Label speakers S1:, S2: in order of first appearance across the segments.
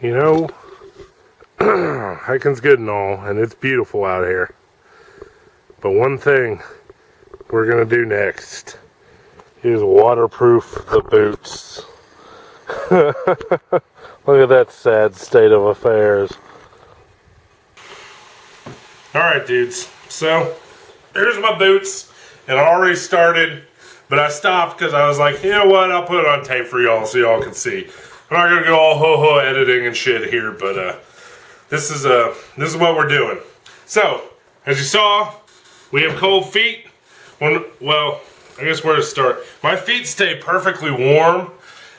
S1: You know, hiking's good and all, and it's beautiful out here. But one thing we're gonna do next is waterproof the boots. Look at that sad state of affairs. Alright dudes, so here's my boots, and I already started, but I stopped because I was like, you know what, I'll put it on tape for y'all so y'all can see. I'm not gonna go all ho-ho editing and shit here, but this is what we're doing. So, as you saw, we have cold feet. Well, I guess where to start. My feet stay perfectly warm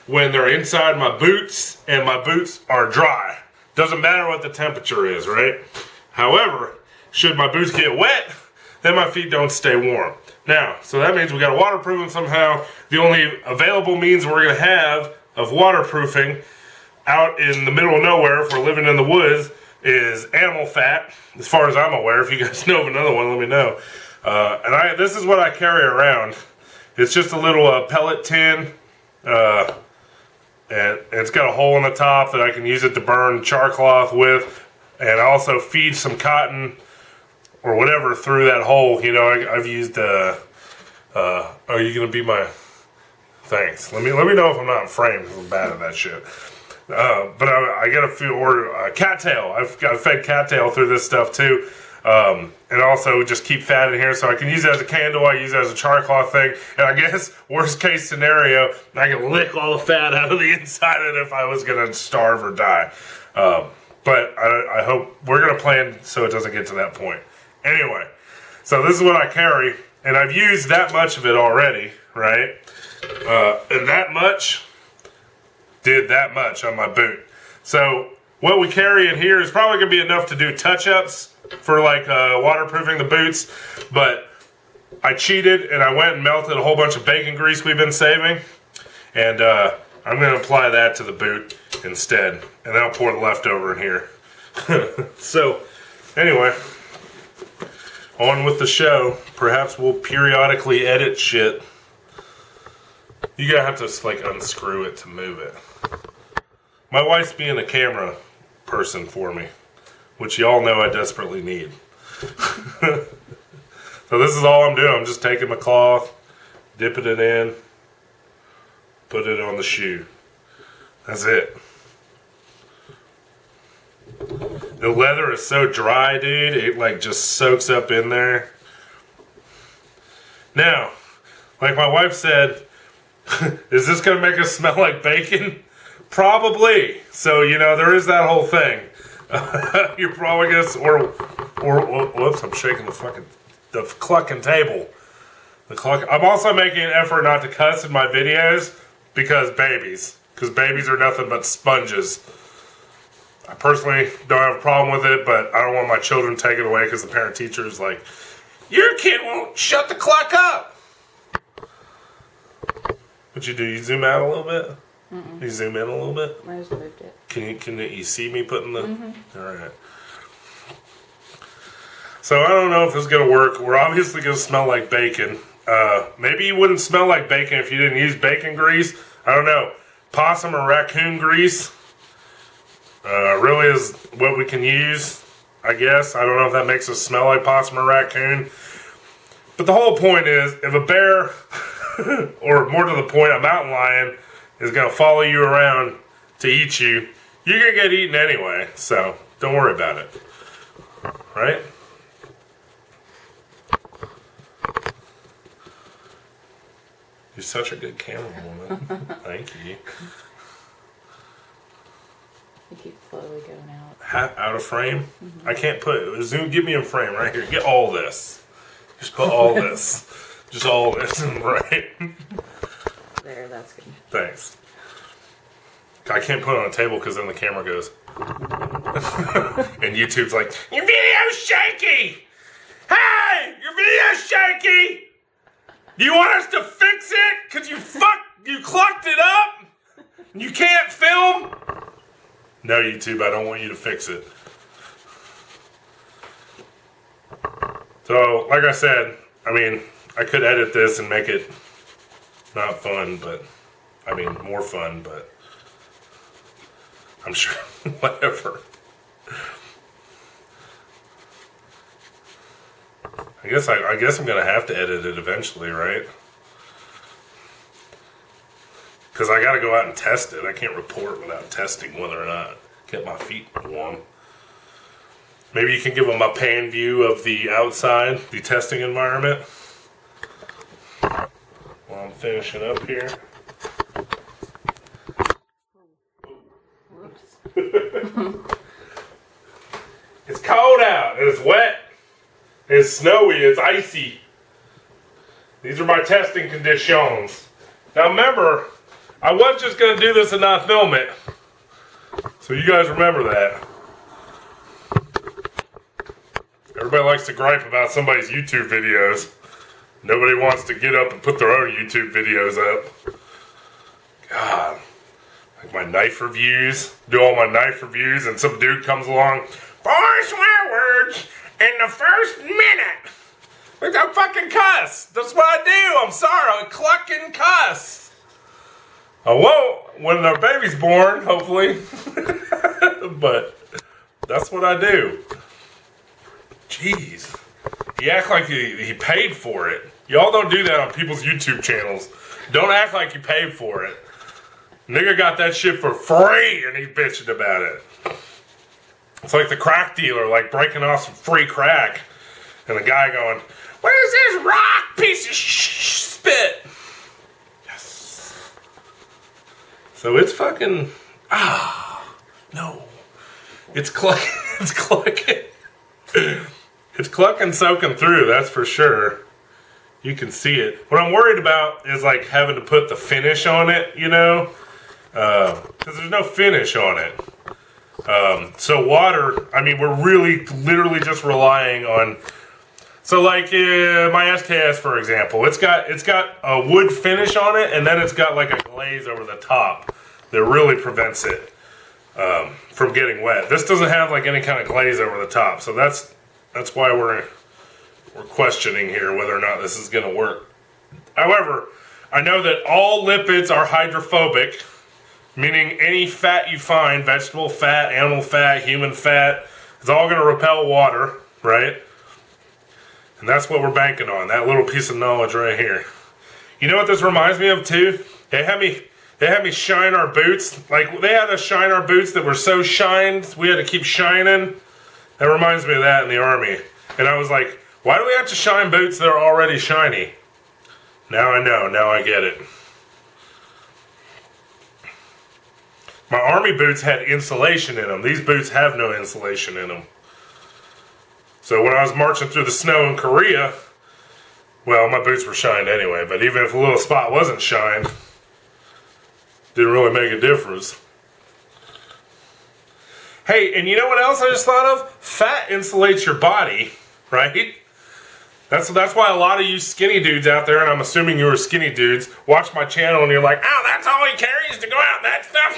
S1: when they're inside my boots, and my boots are dry. Doesn't matter what the temperature is, right? However, should my boots get wet, then my feet don't stay warm. Now, so that means we gotta waterproof them somehow. The only available means we're gonna have of waterproofing out in the middle of nowhere, if we're living in the woods, is animal fat, as far as I'm aware. If you guys know of another one, let me know. And this is what I carry around. It's just a little pellet tin, and it's got a hole in the top that I can use it to burn char cloth with, and I also feed some cotton or whatever through that hole. You know, I've used are you gonna be my... Thanks. Let me know if I'm not in frame, because I'm bad at that shit. But I got a few cattail. I've fed cattail through this stuff too, and also just keep fat in here, so I can use it as a candle. I use it as a char cloth thing, and I guess worst case scenario, I can lick all the fat out of the inside of it if I was gonna starve or die. But I hope we're gonna plan so it doesn't get to that point. Anyway, so this is what I carry, and I've used that much of it already, right? And that much did that much on my boot. So what we carry in here is probably gonna be enough to do touch-ups for like waterproofing the boots, but I cheated and I went and melted a whole bunch of bacon grease we've been saving, and I'm gonna apply that to the boot instead, and then I'll pour the leftover in here. So anyway, on with the show. Perhaps we'll periodically edit shit. You gotta have to like unscrew it to move it. My wife's being a camera person for me, which y'all know I desperately need. So this is all I'm doing. I'm just taking my cloth, dipping it in, put it on the shoe. That's it. The leather is so dry, dude. It like just soaks up in there. Now, like my wife said, is this gonna make us smell like bacon? Probably. So, you know, there is that whole thing. You're probably gonna, or whoops, I'm shaking the clucking table. I'm also making an effort not to cuss in my videos because babies are nothing but sponges. I personally don't have a problem with it, but I don't want my children taken away because the parent teacher is like, your kid won't shut the clock up. What you do? You zoom out a little bit? Mm-mm. You zoom in a little bit?
S2: I just moved it.
S1: Can you see me putting the... Mm-hmm. Alright. So I don't know if this is going to work. We're obviously going to smell like bacon. Maybe you wouldn't smell like bacon if you didn't use bacon grease. I don't know. Possum or raccoon grease really is what we can use, I guess. I don't know if that makes us smell like possum or raccoon. But the whole point is, if a bear... or more to the point, a mountain lion is going to follow you around to eat you, you're going to get eaten anyway, so don't worry about it. Right? You're such a good camera woman. Thank you.
S2: You keep slowly going out.
S1: Out of frame? Mm-hmm. I can't put... Zoom, give me a frame right here. Get all this. Just put all this. Just all this, right?
S2: There, that's good.
S1: Thanks. I can't put it on a table because then the camera goes. And YouTube's like, your video's shaky! Hey! Your video's shaky! Do you want us to fix it? Because you clucked it up? You can't film? No, YouTube, I don't want you to fix it. So, like I said, I mean... I could edit this and make it not fun, but I mean more fun, but I'm sure, whatever. I guess I'm gonna have to edit it eventually, right? Because I gotta go out and test it. I can't report without testing whether or not get my feet warm. Maybe you can give them a pan view of the outside, the testing environment. While I'm finishing up here. It's cold out. It's wet. It's snowy. It's icy. These are my testing conditions. Now remember, I was just going to do this and not film it. So you guys remember that. Everybody likes to gripe about somebody's YouTube videos. Nobody wants to get up and put their own YouTube videos up. God. Like my knife reviews. Do all my knife reviews and some dude comes along. 4 swear words in the first minute. Like I fucking cuss. That's what I do. I'm sorry. I cluck and cuss. I won't when our baby's born, hopefully. But that's what I do. Jeez. He act like he paid for it. Y'all don't do that on people's YouTube channels. Don't act like you paid for it. Nigga got that shit for free and he's bitching about it. It's like the crack dealer, like breaking off some free crack. And the guy going, "Where's this rock piece of spit?" Yes. So it's fucking, no. It's clucking, it's clucking. It's clucking soaking through, that's for sure. You can see it. What I'm worried about is like having to put the finish on it, you know? Because there's no finish on it. So water, I mean, we're really literally just relying on, so like my SKS, for example, it's got a wood finish on it, and then it's got like a glaze over the top that really prevents it from getting wet. This doesn't have like any kind of glaze over the top, so that's why we're questioning here whether or not this is going to work. However, I know that all lipids are hydrophobic, meaning any fat you find, vegetable fat, animal fat, human fat, it's all going to repel water, right? And that's what we're banking on, that little piece of knowledge right here. You know what this reminds me of too? They had me shine our boots. Like, they had us shine our boots that were so shined, we had to keep shining. That reminds me of that in the Army. And I was like, why do we have to shine boots that are already shiny? Now I know, now I get it. My Army boots had insulation in them. These boots have no insulation in them. So when I was marching through the snow in Korea, well, my boots were shined anyway, but even if a little spot wasn't shined, didn't really make a difference. Hey, and you know what else I just thought of? Fat insulates your body, right? That's why a lot of you skinny dudes out there, and I'm assuming you were skinny dudes, watch my channel and you're like, oh, that's all he carries to go out, that stuff.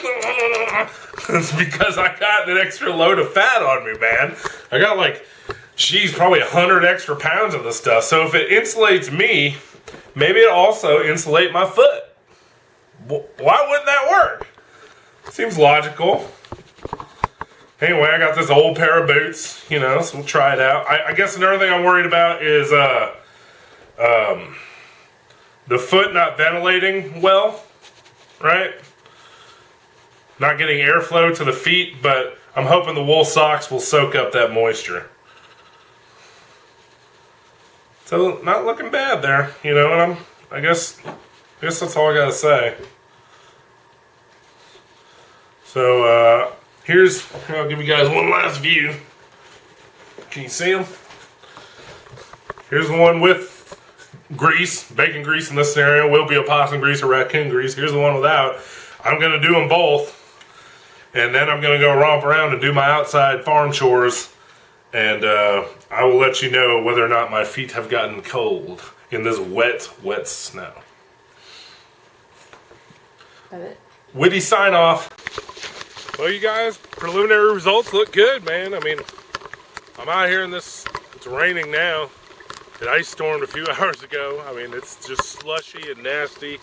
S1: It's because I got an extra load of fat on me, man. I got like, geez, probably 100 extra pounds of this stuff. So if it insulates me, maybe it also insulate my foot. Why wouldn't that work? Seems logical. Anyway, I got this old pair of boots, you know, so we'll try it out. I guess another thing I'm worried about is the foot not ventilating well, right? Not getting airflow to the feet, but I'm hoping the wool socks will soak up that moisture. So, not looking bad there, you know, and I guess that's all I gotta say. So, here I'll give you guys one last view. Can you see them? Here's the one with grease, bacon grease in this scenario. Will be a possum grease or raccoon grease. Here's the one without. I'm going to do them both. And then I'm going to go romp around and do my outside farm chores. And I will let you know whether or not my feet have gotten cold in this wet, wet snow.
S2: Love it.
S1: Witty sign off. Well, you guys, preliminary results look good, man. I mean, I'm out here in this, it's raining now. It ice stormed a few hours ago. I mean, it's just slushy and nasty.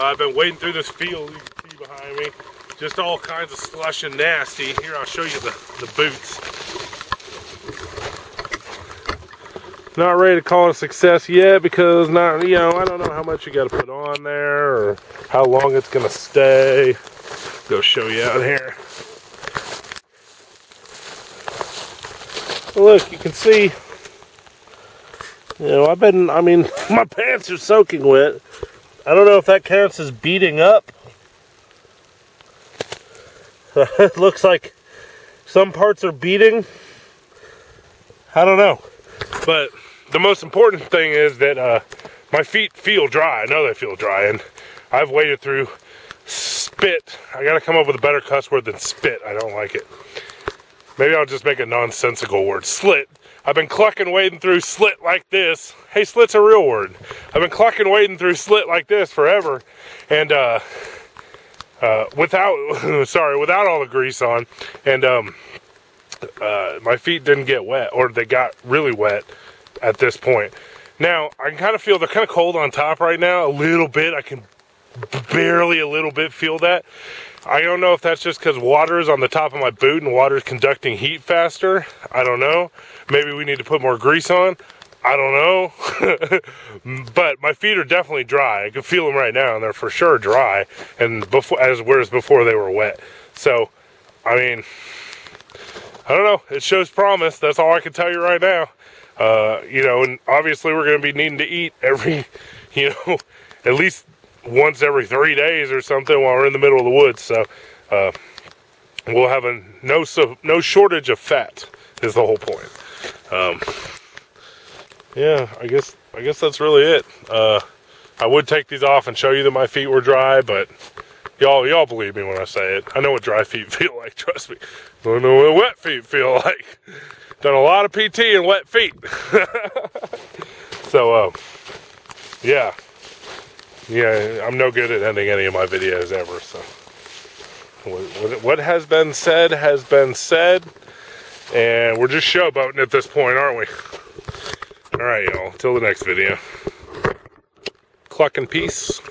S1: I've been wading through this field you can see behind me. just all kinds of slush and nasty. Here, I'll show you the boots. Not ready to call it a success yet because I don't know how much you got to put on there or how long it's gonna stay. Go show you out here. Look, you can see. My pants are soaking wet. I don't know if that counts as beating up. It looks like some parts are beating. I don't know. But the most important thing is that my feet feel dry. I know they feel dry. And I've waded through spit. I got to come up with a better cuss word than spit. I don't like it. Maybe I'll just make a nonsensical word. Slit. I've been clucking wading through slit like this. Hey, slit's a real word. I've been clucking wading through slit like this forever. And without all the grease on. And my feet didn't get wet, or they got really wet at this point. Now, I can kind of feel they're kind of cold on top right now, a little bit. I can barely a little bit feel that. I don't know if that's just because water is on the top of my boot and water is conducting heat faster. I don't know. Maybe we need to put more grease on. I don't know. But my feet are definitely dry. I can feel them right now, and they're for sure dry. And whereas before they were wet. So, I mean, I don't know. It shows promise. That's all I can tell you right now. And obviously we're going to be needing to eat every, at least once every 3 days or something while we're in the middle of the woods. So we'll have no shortage of fat is the whole point. Yeah, I guess that's really it. I would take these off and show you that my feet were dry, but y'all believe me when I say it. I know what dry feet feel like, trust me. I don't know what wet feet feel like. Done a lot of PT and wet feet. So, yeah, I'm no good at ending any of my videos ever, so. What has been said, and we're just showboating at this point, aren't we? All right, y'all, till the next video. Cluck and peace.